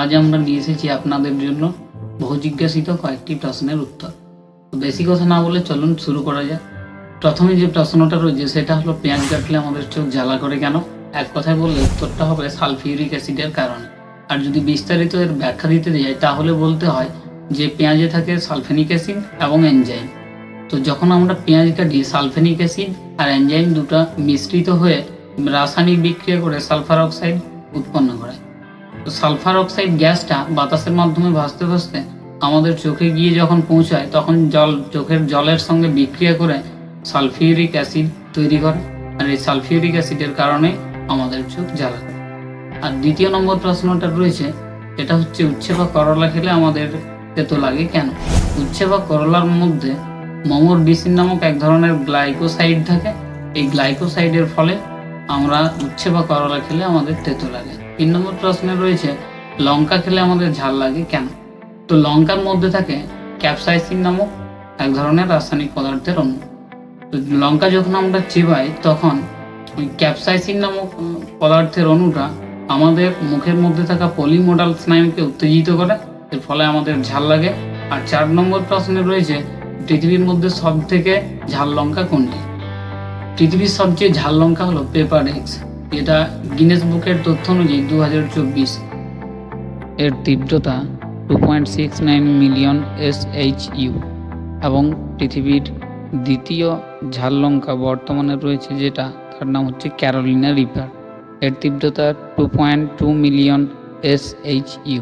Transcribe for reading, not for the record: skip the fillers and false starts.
আজ আমরা নিয়ে এসেছি আপনাদের জন্য বহু জিজ্ঞাসিত কয়েকটি প্রশ্নের উত্তর। তো বেশি কথা না বলে চলুন শুরু করা যাক। প্রথমে যে প্রশ্নটা রয়েছে সেটা হলো, পেঁয়াজ কাটলে আমাদের চোখ জ্বালা করে কেন? এক কথায় বললে উত্তরটা হবে সালফিউরিক অ্যাসিডের কারণে। আর যদি বিস্তারিত এর ব্যাখ্যা দিতে যাই তাহলে বলতে হয় যে পেঁয়াজে থাকে সালফেনিক অ্যাসিড এবং এনজাইম। তো যখন আমরা পেঁয়াজ কাটি, সালফেনিক অ্যাসিড আর এনজাইম দুটো মিশ্রিত হয়ে রাসায়নিক বিক্রিয়া করে সালফার অক্সাইড উৎপন্ন করে। তো সালফার অক্সাইড গ্যাসটা বাতাসের মাধ্যমে ভাসতে ভাসতে আমাদের চোখে গিয়ে যখন পৌঁছায় তখন চোখের জলের সঙ্গে বিক্রিয়া করে সালফিউরিক অ্যাসিড তৈরি করে। আর এই সালফিউরিক অ্যাসিডের কারণে আমাদের চোখ জ্বালা করে। আর দ্বিতীয় নম্বর প্রশ্নটা রয়েছে, এটা হচ্ছে উচ্ছে বা করলা খেলে আমাদের তেতো লাগে কেন? উচ্ছে বা করলার মধ্যে মোমোরডিসিন নামক এক ধরনের গ্লাইকোসাইড থাকে। এই গ্লাইকোসাইডের ফলে আমরা উচ্ছে বা করলা খেলে আমাদের তেতো লাগে। 3 নম্বর প্রশ্নে রয়েছে, লঙ্কা খেলে আমাদের ঝাল লাগে কেন? তো লঙ্কার মধ্যে থাকে ক্যাপসাইসিন নামক এক ধরনের রাসায়নিক পদার্থের অণু। তো লঙ্কা যখন আমরা চিবাই তখন ওই ক্যাপসাইসিন নামক পদার্থের অণুটা আমাদের মুখের মধ্যে থাকা পলিমোডাল স্নায়ুকে উত্তেজিত করে, এর ফলে আমাদের ঝাল লাগে। আর 4 নম্বর প্রশ্নে রয়েছে, পৃথিবীর মধ্যে সব থেকে ঝাল লঙ্কা কোনটি? পৃথিবীর সবচেয়ে ঝাল লঙ্কা হলো পেপার এক্স। এটা গিনেস বুকের তথ্য অনুযায়ী 2024 এর তীব্রতা 2.69 মিলিয়ন SHU এবং পৃথিবীর দ্বিতীয় ঝাল লঙ্কা বর্তমানে রয়েছে যেটা, তার নাম হচ্ছে ক্যারোলিনা রিপার। এর তীব্রতা 2.2 মিলিয়ন SHU।